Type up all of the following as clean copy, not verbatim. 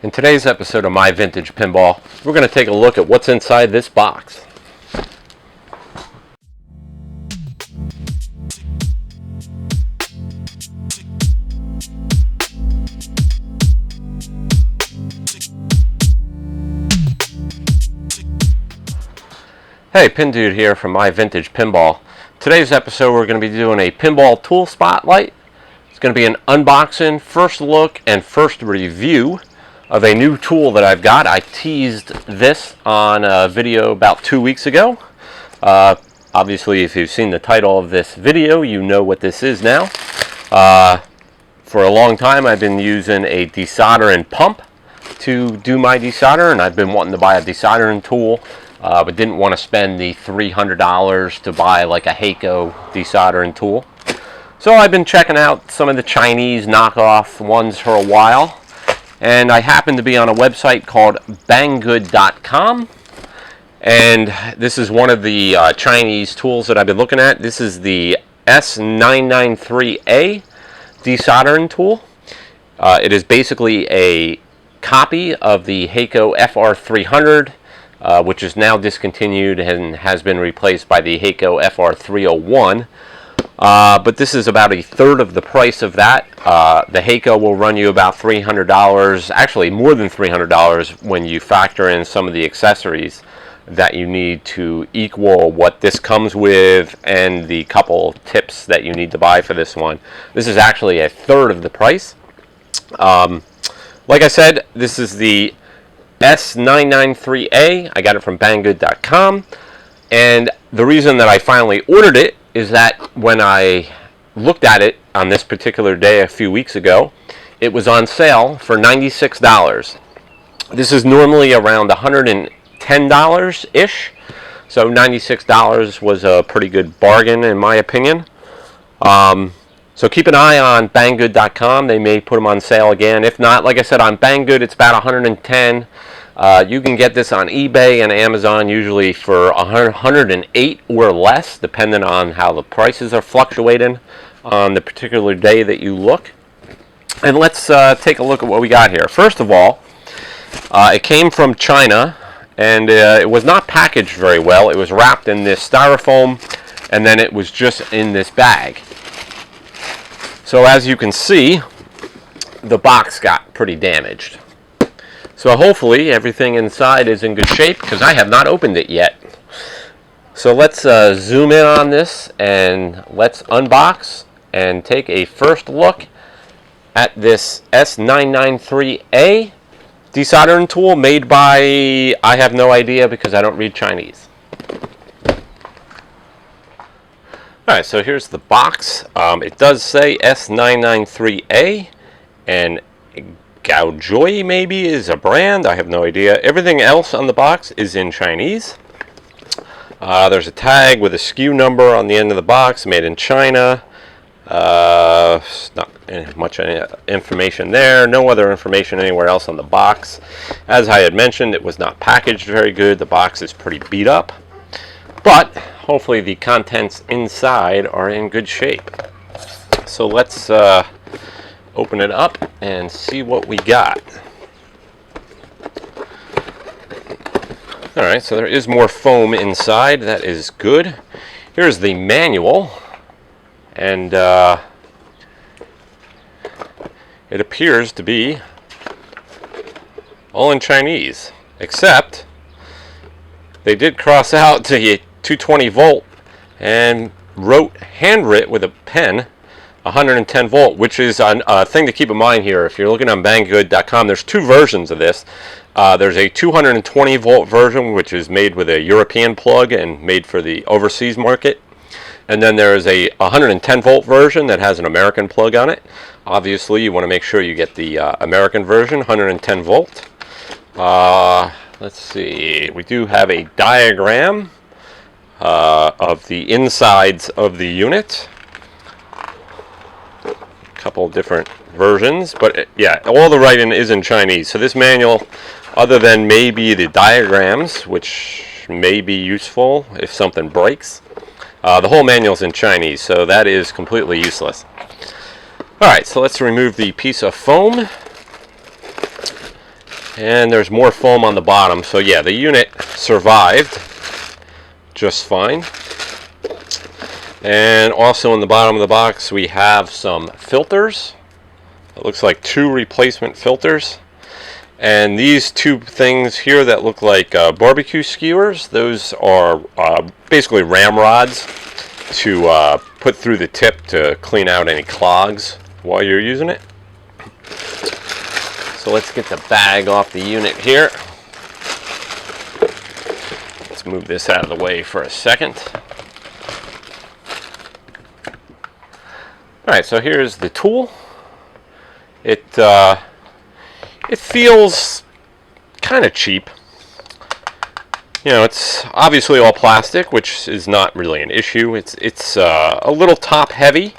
In today's episode of My Vintage Pinball, we're going to take a look at what's inside this box. Hey, Pin Dude here from My Vintage Pinball. Today's episode we're going to be doing a Pinball Tool Spotlight. It's going to be an unboxing, first look, and first review of a new tool that I've got. I teased this on a video about 2 weeks ago. Obviously, if you've seen the title of this video, you know what this is now. For a long time, I've been using a desoldering pump to do my desolder, and I've been wanting to buy a desoldering tool, but didn't want to spend the $300 to buy like a Hakko desoldering tool. So I've been checking out some of the Chinese knockoff ones for a while, and I happened to be on a website called banggood.com, and this is one of the Chinese tools that I've been looking at. This is the S-993A Desoldering tool. It is basically a copy of the Hakko FR300, which is now discontinued and has been replaced by the Hakko FR301. But this is about a third of the price of that. The Hakko will run you about $300, actually more than $300 when you factor in some of the accessories that you need to equal what this comes with and the couple tips that you need to buy for this one. This is actually a third of the price. Like I said, this is the S993A. I got it from banggood.com, and the reason that I finally ordered it is that when I looked at it on this particular day a few weeks ago, it was on sale for $96. This is normally around $110-ish, so $96 was a pretty good bargain in my opinion. So keep an eye on banggood.com. They may put them on sale again. If not, like I said, on Banggood it's about $110. You can get this on eBay and Amazon usually for $108 or less, depending on how the prices are fluctuating on the particular day that you look. And let's take a look at what we got here. First of all, it came from China, and it was not packaged very well. It was wrapped in this styrofoam, and then it was just in this bag. So as you can see, the box got pretty damaged. So hopefully everything inside is in good shape, because I have not opened it yet. So let's zoom in on this and let's unbox and take a first look at this S993A desoldering tool made by, I have no idea because I don't read Chinese. Alright, so here's the box. It does say S993A, and Gaojie maybe is a brand. I have no idea. Everything else on the box is in Chinese. There's a tag with a SKU number on the end of the box, made in China. Not much information there. No other information anywhere else on the box. As I had mentioned, it was not packaged very good. The box is pretty beat up, but hopefully the contents inside are in good shape. So let's open it up and see what we got. Alright, so there is more foam inside. That is good. Here's the manual, and it appears to be all in Chinese, except they did cross out the 220 volt and wrote, handwrit with a pen, 110 volt, which is a thing to keep in mind here. If you're looking on banggood.com, there's two versions of this. There's a 220 volt version, which is made with a European plug and made for the overseas market. And then there is a 110 volt version that has an American plug on it. Obviously, you want to make sure you get the American version, 110 volt. Let's see, we do have a diagram of the insides of the unit. Couple different versions, but yeah, all the writing is in Chinese. So this manual, other than maybe the diagrams, which may be useful if something breaks, the whole manual is in Chinese, so that is completely useless. Alright, so let's remove the piece of foam. And there's more foam on the bottom. So yeah, the unit survived just fine. And also in the bottom of the box we have some filters. It looks like 2 replacement filters. And these 2 things here that look like barbecue skewers, those are basically ramrods to put through the tip to clean out any clogs while you're using it. So let's get the bag off the unit here. Let's move this out of the way for a second. Alright, so here's the tool. It feels kind of cheap. You know, it's obviously all plastic, which is not really an issue. It's a little top heavy.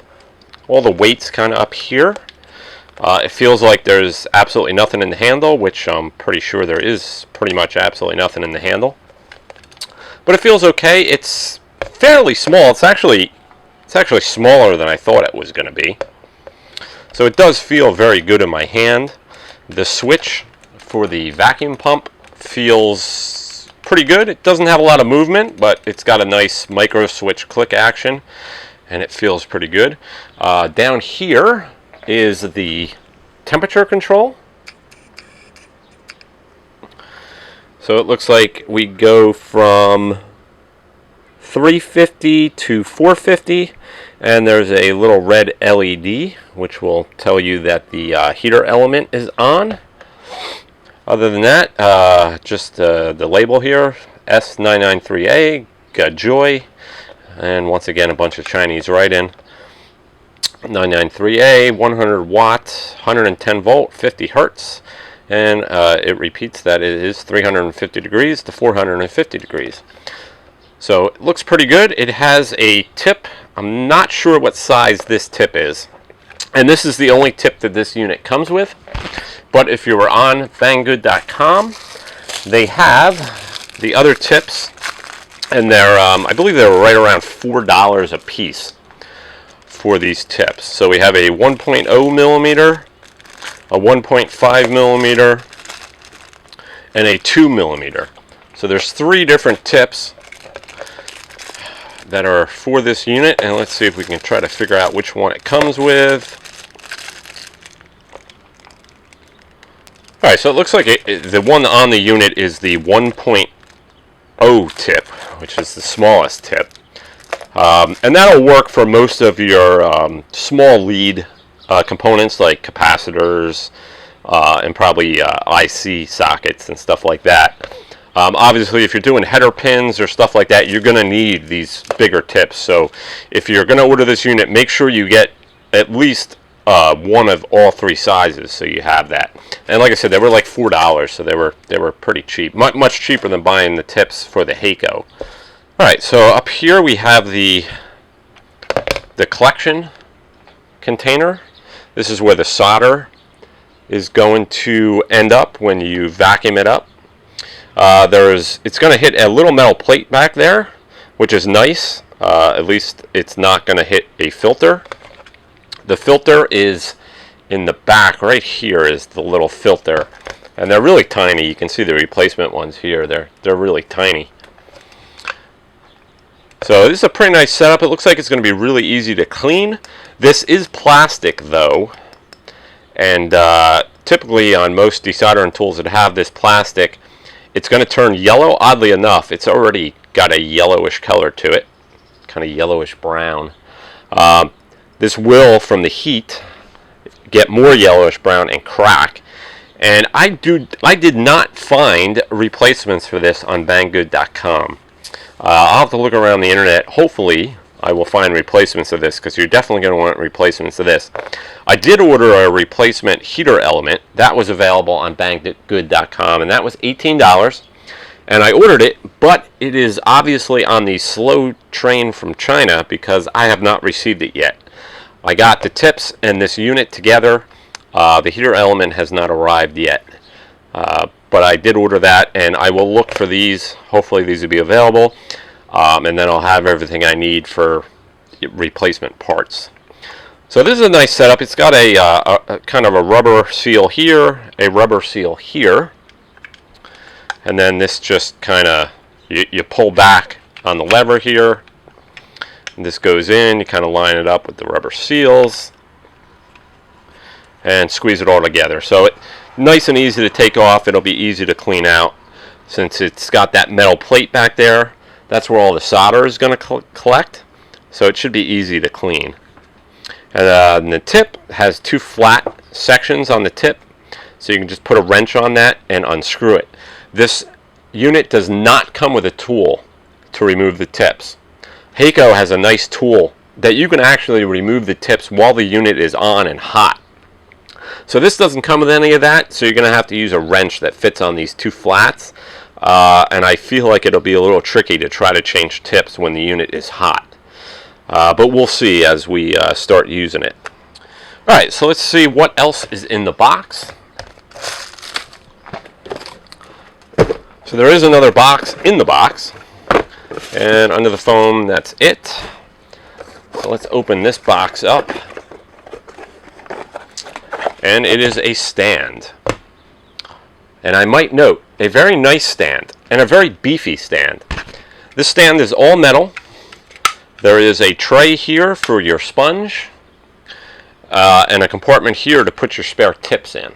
All the weight's kind of up here. It feels like there's absolutely nothing in the handle, which I'm pretty sure there is pretty much absolutely nothing in the handle. But it feels okay. It's fairly small. It's actually smaller than I thought it was going to be. So it does feel very good in my hand. The switch for the vacuum pump feels pretty good. It doesn't have a lot of movement, but it's got a nice micro switch click action, and it feels pretty good. Down here is the temperature control. So it looks like we go from 350 to 450, and there's a little red LED which will tell you that the heater element is on. Other than that, just the label here, S-993A Gaojie, and once again a bunch of Chinese write-in. 993A, 100 watt, 110 volt, 50 hertz, and it repeats that it is 350 degrees to 450 degrees. So it looks pretty good. It has a tip. I'm not sure what size this tip is, and this is the only tip that this unit comes with. But if you were on banggood.com, they have the other tips, and they're I believe they're right around $4 a piece for these tips. So we have a 1.0 millimeter, a 1.5 millimeter, and a 2 millimeter. So there's 3 different tips that are for this unit, and let's see if we can try to figure out which one it comes with. Alright, so it looks like the one on the unit is the 1.0 tip, which is the smallest tip. And that'll work for most of your small lead components like capacitors and probably IC sockets and stuff like that. Obviously, if you're doing header pins or stuff like that, you're going to need these bigger tips. So if you're going to order this unit, make sure you get at least one of all 3 sizes, so you have that. And like I said, they were like $4, so they were pretty cheap, much cheaper than buying the tips for the Hakko. All right, so up here we have the collection container. This is where the solder is going to end up when you vacuum it up. It's going to hit a little metal plate back there, which is nice. At least it's not going to hit a filter. The filter is in the back right here is the little filter, and they're really tiny. You can see the replacement ones here. They're really tiny. So this is a pretty nice setup. It looks like it's going to be really easy to clean. This is plastic though, and typically on most desoldering tools that have this plastic, it's going to turn yellow. Oddly enough, it's already got a yellowish color to it, kind of yellowish brown. This will, from the heat, get more yellowish brown and crack. And I did not find replacements for this on banggood.com. I'll have to look around the internet. Hopefully I will find replacements of this, because you're definitely going to want replacements of this. I did order a replacement heater element. That was available on banggood.com, and that was $18. And I ordered it, but it is obviously on the slow train from China, because I have not received it yet. I got the tips and this unit together. The heater element has not arrived yet. But I did order that, and I will look for these. Hopefully these will be available. And then I'll have everything I need for replacement parts. So this is a nice setup. It's got a kind of a rubber seal here, a rubber seal here. And then this just kind of, you pull back on the lever here, and this goes in, you kind of line it up with the rubber seals, and squeeze it all together. So nice and easy to take off. It'll be easy to clean out since it's got that metal plate back there. That's where all the solder is going to collect, so it should be easy to clean. And the tip has two flat sections on the tip, so you can just put a wrench on that and unscrew it. This unit does not come with a tool to remove the tips. Hakko has a nice tool that you can actually remove the tips while the unit is on and hot. So this doesn't come with any of that, so you're going to have to use a wrench that fits on these two flats. And I feel like it'll be a little tricky to try to change tips when the unit is hot. But we'll see as we start using it. Alright, so let's see what else is in the box. So there is another box in the box. And under the foam, that's it. So let's open this box up. And it is a stand. And I might note, a very nice stand, and a very beefy stand. This stand is all metal. There is a tray here for your sponge, and a compartment here to put your spare tips in.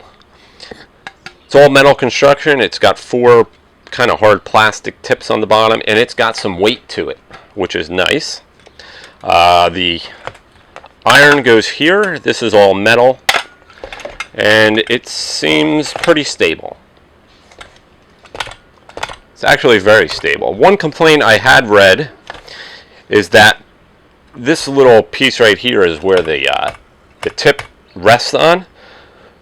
It's all metal construction. It's got 4 kind of hard plastic tips on the bottom, and it's got some weight to it, which is nice. The iron goes here. This is all metal, and it seems pretty stable. It's actually very stable. One complaint I had read is that this little piece right here is where the tip rests on,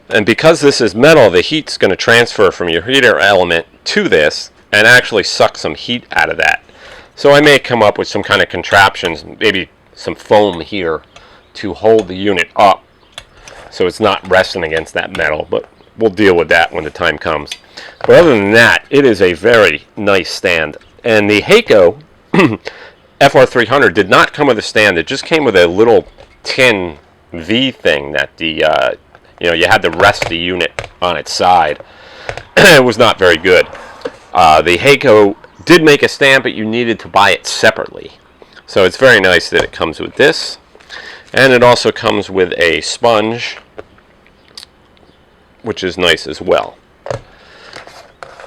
and because this is metal, the heat's going to transfer from your heater element to this and actually suck some heat out of that. So I may come up with some kind of contraptions, maybe some foam here to hold the unit up so it's not resting against that metal, but we'll deal with that when the time comes. But other than that, it is a very nice stand. And the Hakko FR300 did not come with a stand. It just came with a little tin V thing that you had to rest the unit on its side. It was not very good. The Hakko did make a stand, but you needed to buy it separately. So it's very nice that it comes with this. And it also comes with a sponge, which is nice as well.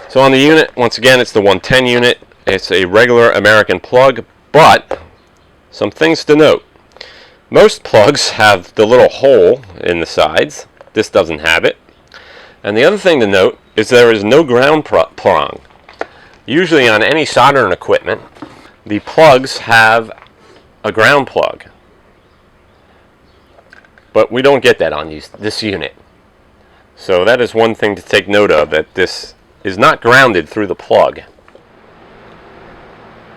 So on the unit, once again, it's the 110 unit. It's a regular American plug, but some things to note. Most plugs have the little hole in the sides. This doesn't have it. And the other thing to note is there is no ground prong. Usually on any soldering equipment, the plugs have a ground plug. But we don't get that on this unit. So that is one thing to take note of, that this is not grounded through the plug.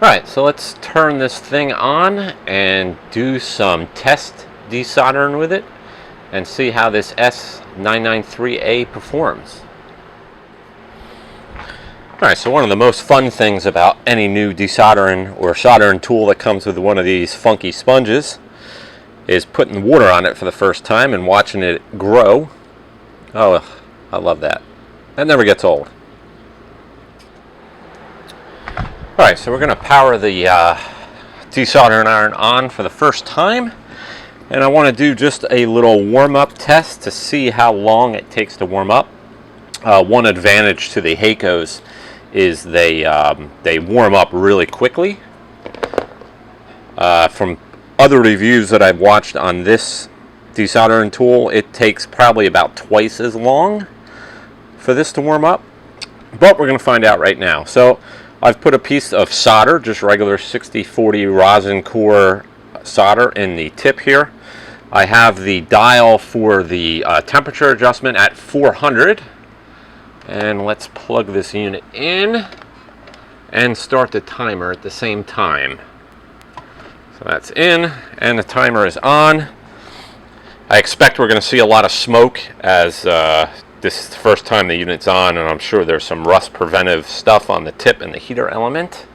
Alright, so let's turn this thing on and do some test desoldering with it and see how this S-993A performs. Alright, so one of the most fun things about any new desoldering or soldering tool that comes with one of these funky sponges is putting water on it for the first time and watching it grow. Oh, I love that. That never gets old. Alright, so we're going to power the desoldering iron on for the first time. And I want to do just a little warm-up test to see how long it takes to warm up. One advantage to the Hakkos is they warm up really quickly. From other reviews that I've watched on this desoldering tool, it takes probably about twice as long for this to warm up. But we're going to find out right now. So I've put a piece of solder, just regular 6040 rosin core solder, in the tip here. I have the dial for the temperature adjustment at 400. And let's plug this unit in and start the timer at the same time. So that's in, and the timer is on. I expect we're going to see a lot of smoke as this is the first time the unit's on, and I'm sure there's some rust preventive stuff on the tip and the heater element.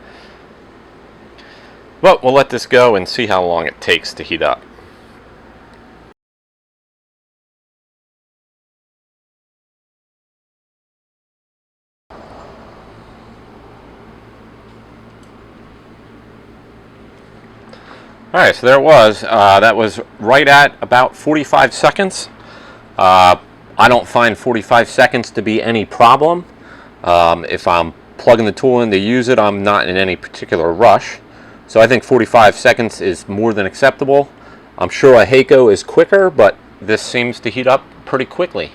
But we'll let this go and see how long it takes to heat up. Alright, so there it was. That was right at about 45 seconds. I don't find 45 seconds to be any problem. If I'm plugging the tool in to use it, I'm not in any particular rush. So I think 45 seconds is more than acceptable. I'm sure a Hakko is quicker, but this seems to heat up pretty quickly.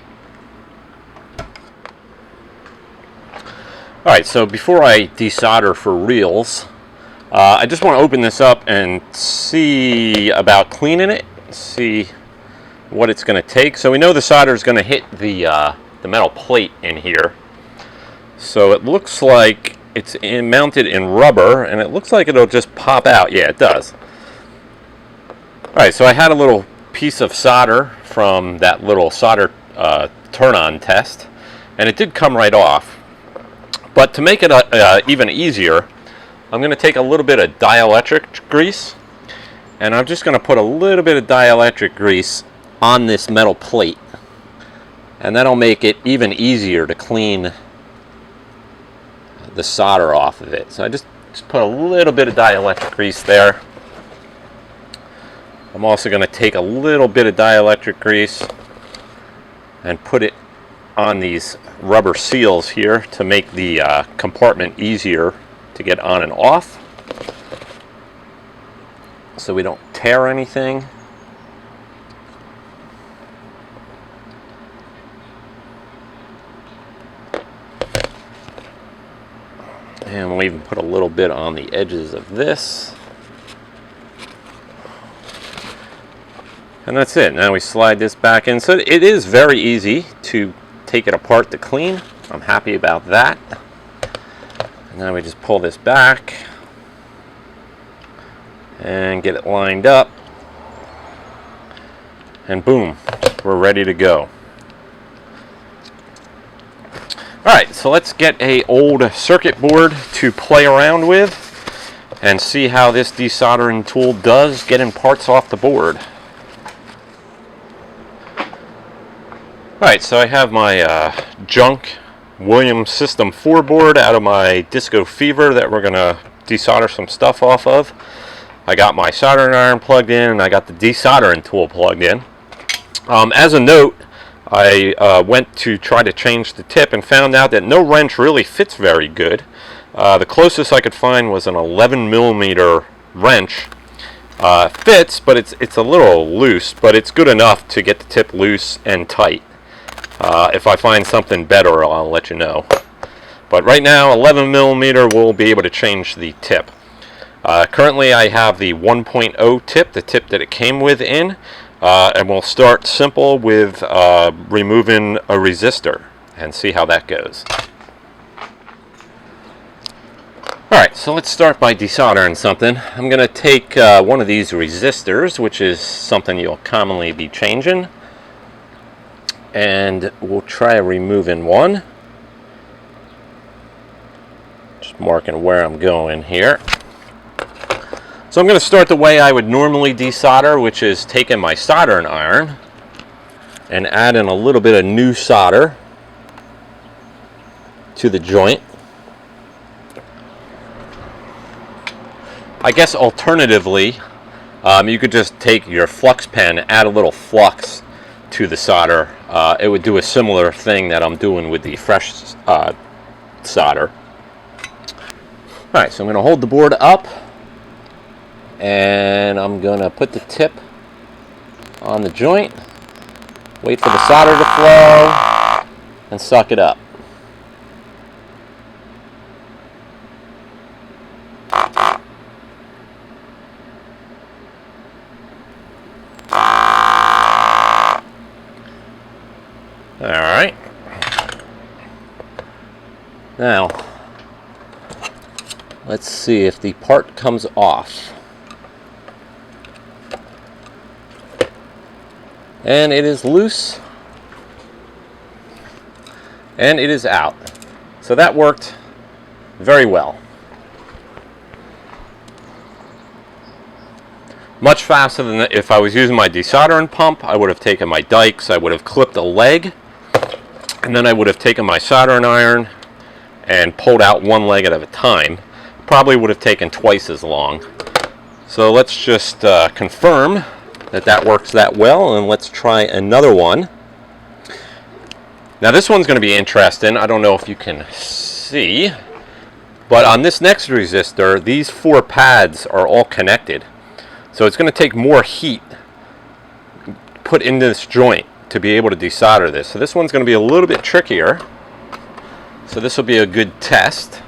Alright, so before I desolder for reals, I just want to open this up and see about cleaning it, see what it's going to take. So we know the solder is going to hit the metal plate in here. So it looks like it's mounted in rubber, and it looks like it'll just pop out. Yeah, it does. Alright, so I had a little piece of solder from that little solder turn-on test, and it did come right off. But to make it even easier, I'm going to take a little bit of dielectric grease, and I'm just going to put a little bit of dielectric grease on this metal plate, and that'll make it even easier to clean the solder off of it. So I just put a little bit of dielectric grease there. I'm also going to take a little bit of dielectric grease and put it on these rubber seals here to make the compartment easier to get on and off, so we don't tear anything. And we'll even put a little bit on the edges of this. And that's it. Now we slide this back in. So it is very easy to take it apart to clean. I'm happy about that. And now we just pull this back and get it lined up. And boom, we're ready to go. Alright, so let's get an old circuit board to play around with and see how this desoldering tool does getting parts off the board. Alright, so I have my junk Williams System 4 board out of my Disco Fever that we're going to desolder some stuff off of. I got my soldering iron plugged in, and I got the desoldering tool plugged in. As a note, I went to try to change the tip and found out that no wrench really fits very good. The closest I could find was an 11mm wrench. Fits, but it's a little loose, but it's good enough to get the tip loose and tight. If I find something better, I'll let you know. But right now, 11mm will be able to change the tip. Currently, I have the 1.0 tip, the tip that it came with in, and we'll start simple with removing a resistor and see how that goes. Alright, so let's start by desoldering something. I'm going to take one of these resistors, which is something you'll commonly be changing, and we'll try removing one. Just marking where I'm going here. So I'm going to start the way I would normally desolder, which is taking my soldering iron and adding a little bit of new solder to the joint. I guess alternatively, you could just take your flux pen, add a little flux to the solder. It would do a similar thing that I'm doing with the fresh solder. Alright, so I'm going to hold the board up, and I'm going to put the tip on the joint, wait for the solder to flow, and suck it up. Alright. Now, let's see if the part comes off. And it is loose. And it is out. So that worked very well. Much faster than if I was using my desoldering pump. I would have taken my dikes, I would have clipped a leg, and then I would have taken my soldering iron and pulled out one leg at a time. Probably would have taken twice as long. So let's just confirm that that works that well, and let's try another one. Now this one's going to be interesting. I don't know if you can see, but on this next resistor, these 4 pads are all connected. So it's going to take more heat put into this joint to be able to desolder this. So this one's going to be a little bit trickier. So this will be a good test.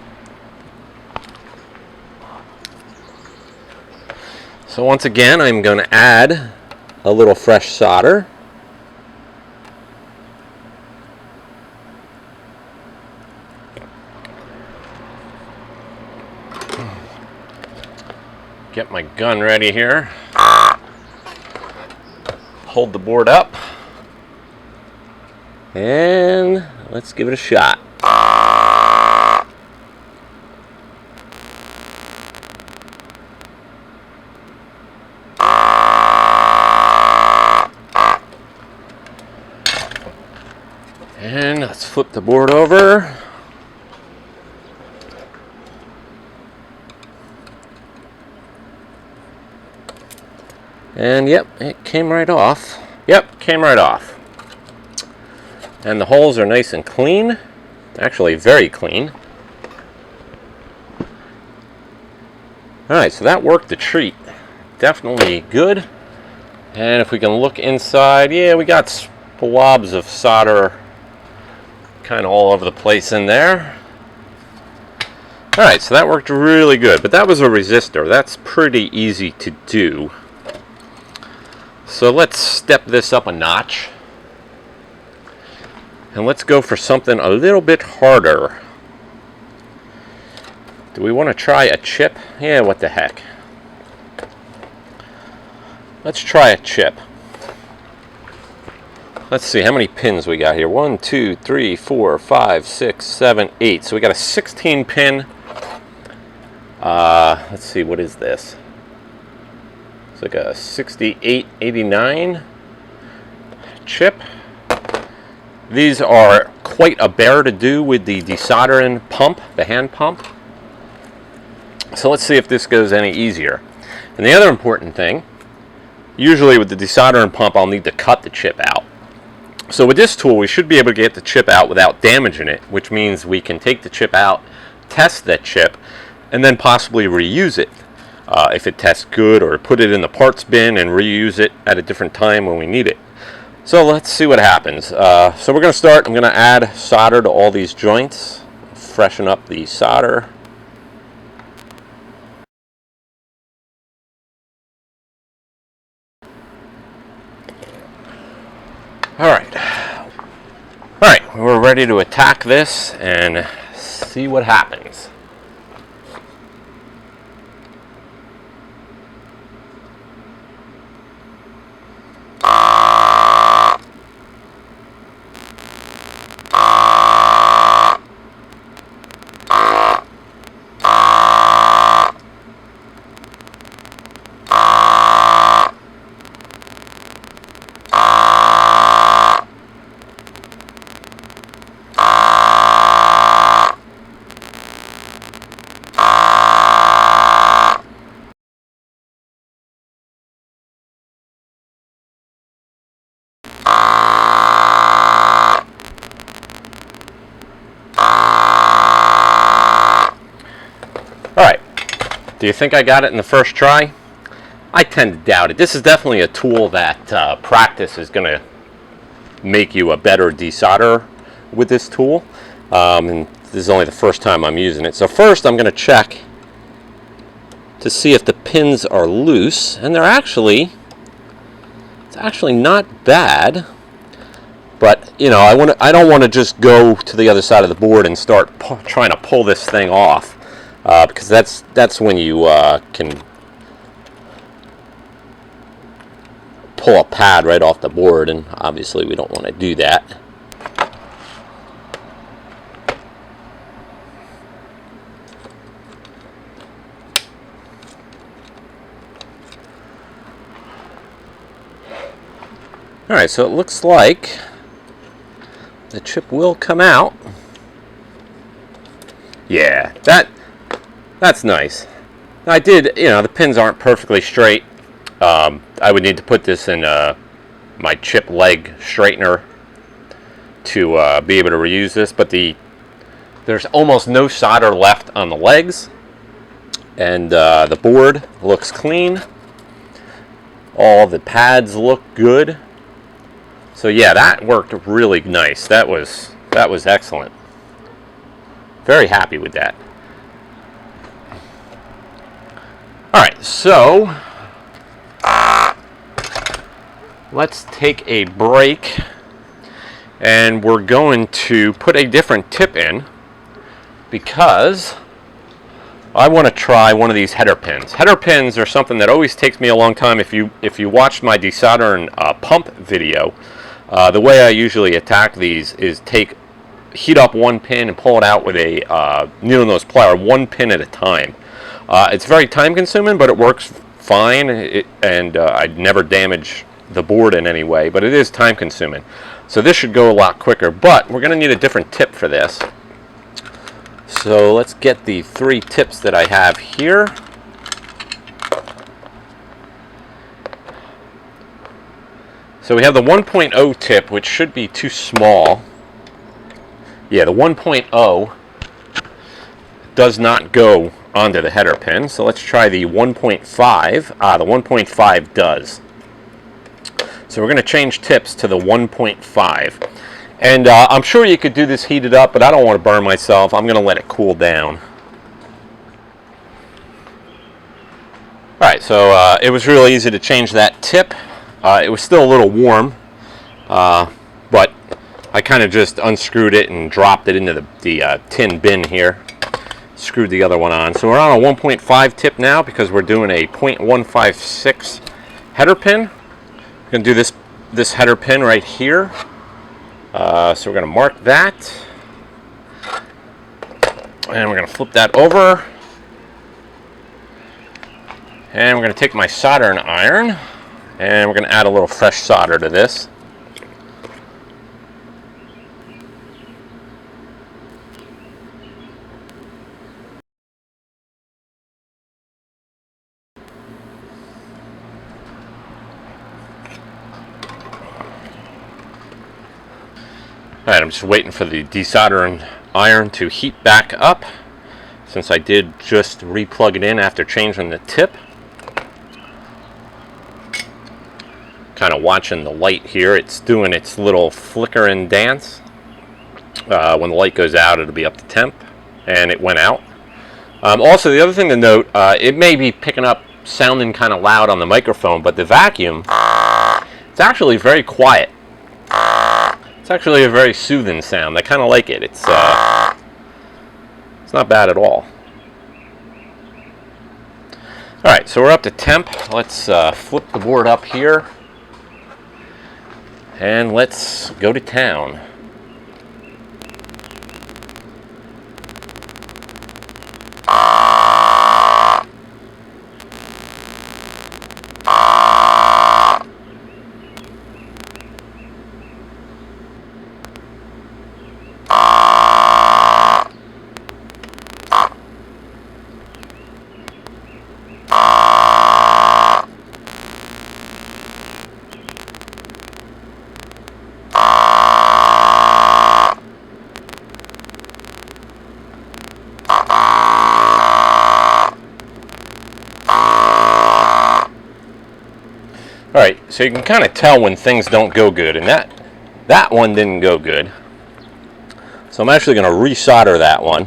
So once again, I'm going to add a little fresh solder. Get my gun ready here. Hold the board up. And let's give it a shot. And let's flip the board over. And yep, it came right off. Yep, came right off. And the holes are nice and clean. Actually, very clean. Alright, so that worked a treat. Definitely good. And if we can look inside, yeah, we got squabs of solder kind of all over the place in there. Alright, so that worked really good. But that was a resistor. That's pretty easy to do. So let's step this up a notch. And let's go for something a little bit harder. Do we want to try a chip? Yeah, what the heck. Let's try a chip. Let's see how many pins we got here. 1, 2, 3, 4, 5, 6, 7, 8. So we got a 16 pin. Let's see, what is this? It's like a 6889 chip. These are quite a bear to do with the desoldering pump, the hand pump. So let's see if this goes any easier. And the other important thing, usually with the desoldering pump, I'll need to cut the chip out. So with this tool, we should be able to get the chip out without damaging it, which means we can take the chip out, test that chip, and then possibly reuse it. If it tests good, or put it in the parts bin and reuse it at a different time when we need it. So let's see what happens. So we're going to start. I'm going to add solder to all these joints, freshen up the solder. Alright, we're ready to attack this and see what happens. Alright, do you think I got it in the first try? I tend to doubt it. This is definitely a tool that practice is going to make you a better desolderer with this tool. And this is only the first time I'm using it. So first I'm going to check to see if the pins are loose. And it's actually not bad. But, you know, I don't want to just go to the other side of the board and start trying to pull this thing off. Because that's when you can pull a pad right off the board, and obviously we don't want to do that. Alright, so it looks like the chip will come out. Yeah, that's nice. I did, you know, the pins aren't perfectly straight. I would need to put this in my chip leg straightener to be able to reuse this, but there's almost no solder left on the legs, and the board looks clean. All the pads look good. So yeah, that worked really nice. That was excellent. Very happy with that. All right, so let's take a break, and we're going to put a different tip in because I want to try one of these header pins. Header pins are something that always takes me a long time. If you watched my desoldering pump video, the way I usually attack these is heat up one pin and pull it out with a needle nose plier, one pin at a time. It's very time consuming, but it works fine, and I'd never damage the board in any way, but it is time consuming. So this should go a lot quicker, but we're going to need a different tip for this. So let's get the 3 tips that I have here. So we have the 1.0 tip, which should be too small. Yeah, the 1.0 does not go onto the header pin. So let's try the 1.5. The 1.5 does. So we're going to change tips to the 1.5. And I'm sure you could do this heated up, but I don't want to burn myself. I'm going to let it cool down. Alright, so it was real easy to change that tip. It was still a little warm, but I kind of just unscrewed it and dropped it into the tin bin here. Screwed the other one on. So we're on a 1.5 tip now because we're doing a .156 header pin. We're going to do this header pin right here. So we're going to mark that, and we're going to flip that over, and we're going to take my soldering iron, and we're going to add a little fresh solder to this. Alright, I'm just waiting for the desoldering iron to heat back up, since I did just re-plug it in after changing the tip. Kind of watching the light here. It's doing its little flicker and dance. When the light goes out, it'll be up to temp, and it went out. Also, the other thing to note, it may be picking up sounding kind of loud on the microphone, but the vacuum, it's actually very quiet. It's actually a very soothing sound. I kind of like it. It's not bad at all. Alright, so we're up to temp. Let's flip the board up here, and let's go to town. Alright, so you can kind of tell when things don't go good, and that one didn't go good. So I'm actually going to resolder that one.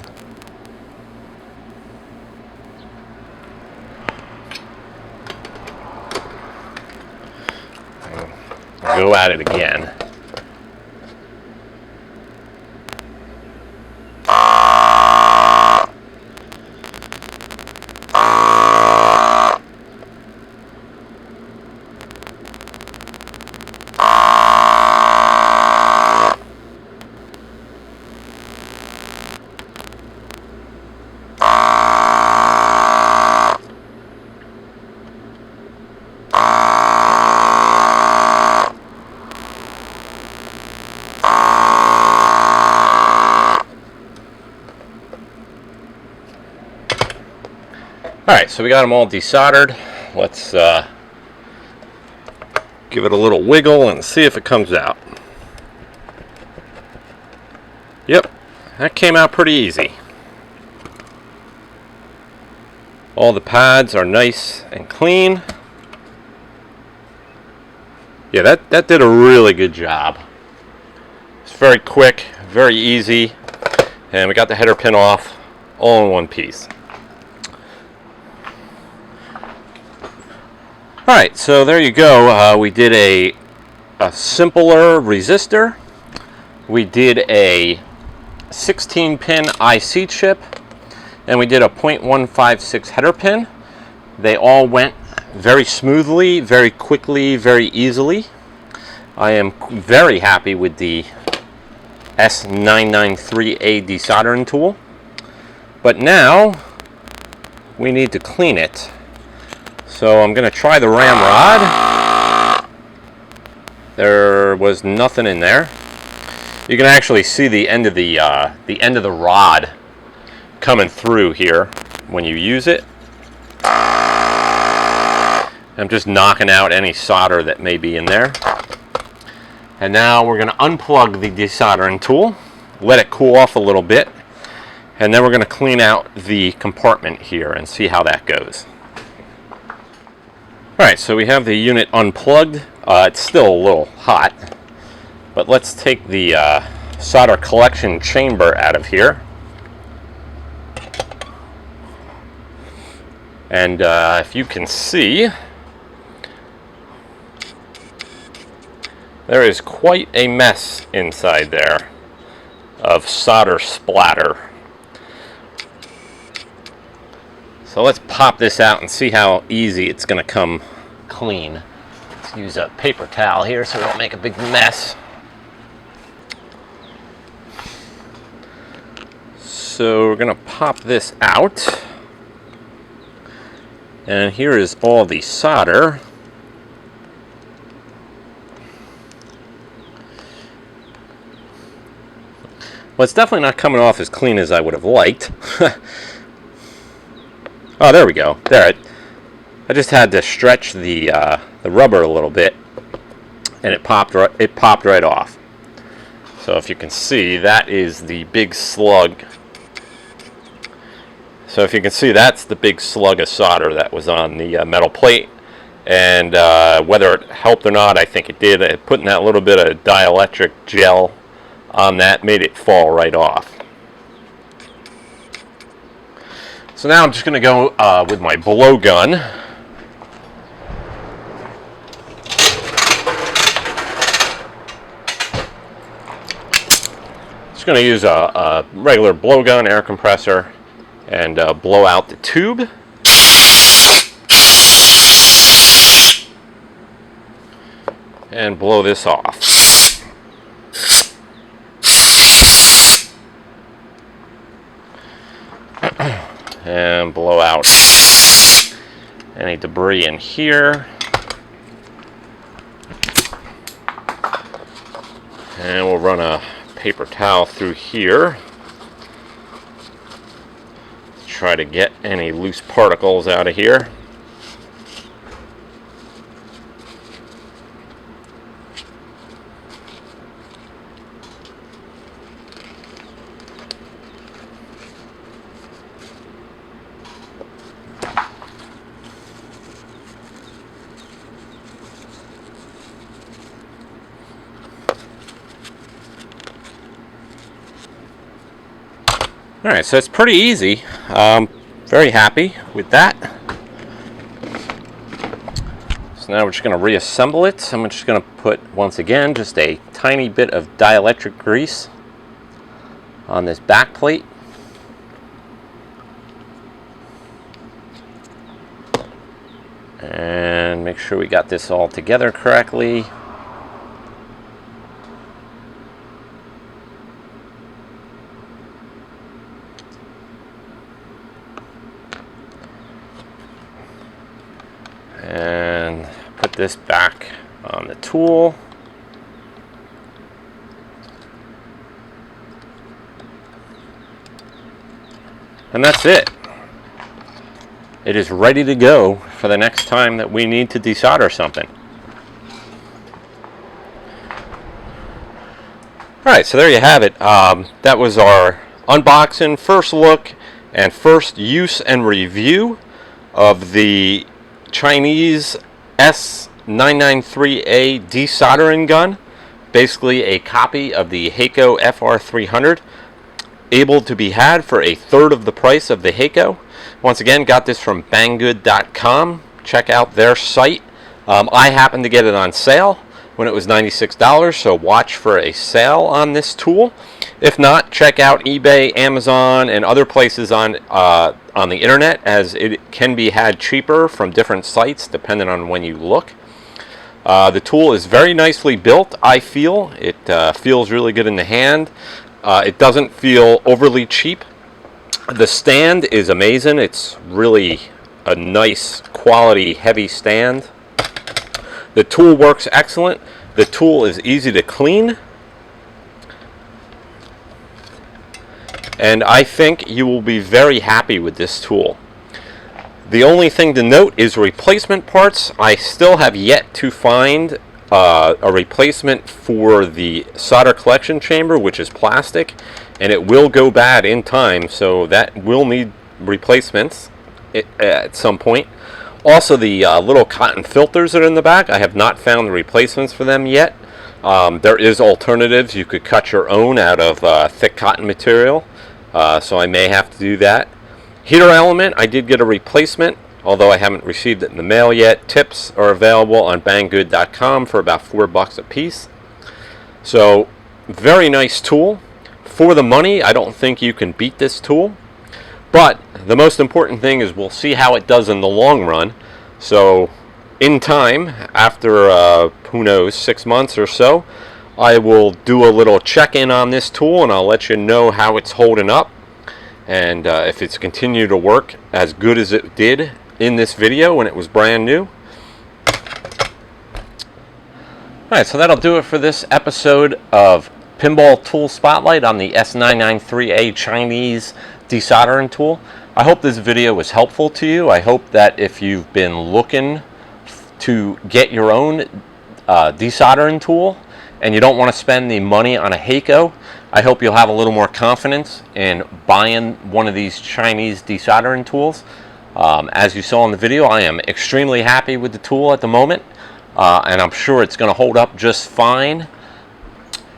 Go at it again. Alright, so we got them all desoldered. Let's give it a little wiggle and see if it comes out. Yep, that came out pretty easy. All the pads are nice and clean. Yeah, that did a really good job. It's very quick, very easy, and we got the header pin off all in one piece. Alright, so there you go. We did a simpler resistor. We did a 16-pin IC chip, and we did a .156 header pin. They all went very smoothly, very quickly, very easily. I am very happy with the S-993A desoldering tool. But now we need to clean it. So I'm going to try the ramrod. There was nothing in there. You can actually see the end of the rod coming through here when you use it. I'm just knocking out any solder that may be in there. And now we're going to unplug the desoldering tool, let it cool off a little bit, and then we're going to clean out the compartment here and see how that goes. Alright, so we have the unit unplugged. It's still a little hot, but let's take the solder collection chamber out of here. And if you can see, there is quite a mess inside there of solder splatter. So let's pop this out and see how easy it's going to come clean. Let's use a paper towel here so we don't make a big mess. So we're going to pop this out. And here is all the solder. Well, it's definitely not coming off as clean as I would have liked. Oh, there we go. There. I just had to stretch the rubber a little bit, and it popped right off. So if you can see, that is the big slug. So if you can see, that's the big slug of solder that was on the metal plate. And whether it helped or not, I think it did. Putting that little bit of dielectric gel on that made it fall right off. So now I'm just going to go with my blowgun. Just going to use a regular blowgun air compressor and blow out the tube. And blow this off. And blow out any debris in here. And we'll run a paper towel through here. Try to get any loose particles out of here. Alright, so it's pretty easy. Very happy with that. So now we're just going to reassemble it. I'm just going to put, once again, just a tiny bit of dielectric grease on this back plate. And make sure we got this all together correctly. And put this back on the tool. And that's it. it is ready to go for the next time that we need to desolder something. Alright, so there you have it. That was our unboxing, first look, and first use and review of the Chinese S-993A Desoldering Gun. Basically a copy of the Hakko FR300. Able to be had for a third of the price of the Hakko. Once again, got this from banggood.com. Check out their site. I happened to get it on sale when it was $96, so watch for a sale on this tool. If not, check out eBay, Amazon, and other places on the internet, as it can be had cheaper from different sites depending on when you look. The tool is very nicely built, I feel. It feels really good in the hand. It doesn't feel overly cheap. The stand is amazing. It's really a nice quality heavy stand. The tool works excellent. The tool is easy to clean. And I think you will be very happy with this tool. The only thing to note is replacement parts. I still have yet to find a replacement for the solder collection chamber, which is plastic, and it will go bad in time, so that will need replacements at some point. Also, the little cotton filters that are in the back, I have not found the replacements for them yet. There is alternatives. You could cut your own out of thick cotton material, so I may have to do that. Heater element, I did get a replacement, although I haven't received it in the mail yet. Tips are available on banggood.com for about $4 a piece. So, very nice tool. For the money, I don't think you can beat this tool. But the most important thing is we'll see how it does in the long run. So in time, after who knows, 6 months or so, I will do a little check-in on this tool, and I'll let you know how it's holding up, and if it's continued to work as good as it did in this video when it was brand new. Alright, so that'll do it for this episode of Pinball Tool Spotlight on the S993A Chinese desoldering tool. I hope this video was helpful to you. I hope that if you've been looking to get your own desoldering tool and you don't want to spend the money on a Hakko, I hope you'll have a little more confidence in buying one of these Chinese desoldering tools. As you saw in the video, I am extremely happy with the tool at the moment, and I'm sure it's going to hold up just fine.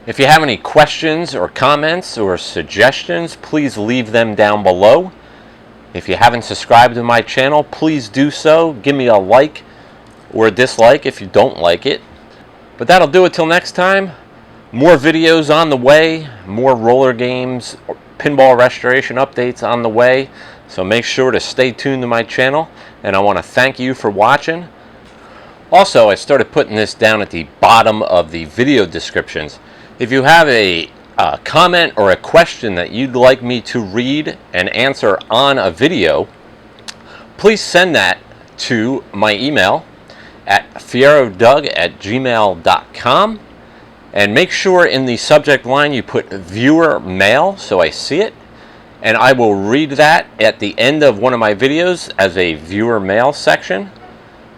If you have any questions or comments or suggestions, please leave them down below. If you haven't subscribed to my channel, please do so. Give me a like or a dislike if you don't like it. But that'll do it till next time. More videos on the way, more roller games, pinball restoration updates on the way. So make sure to stay tuned to my channel, and I want to thank you for watching. Also, I started putting this down at the bottom of the video descriptions. If you have a comment or a question that you'd like me to read and answer on a video, please send that to my email at fierodoug@gmail.com, and make sure in the subject line you put viewer mail so I see it, and I will read that at the end of one of my videos as a viewer mail section.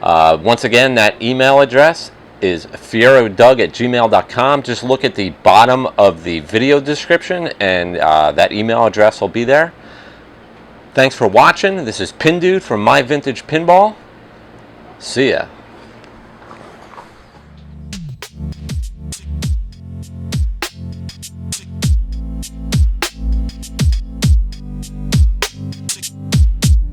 Once again, that email address is fierodoug@gmail.com. Just look at the bottom of the video description, and that email address will be there. Thanks for watching. This is Pin Dude from My Vintage Pinball. See ya.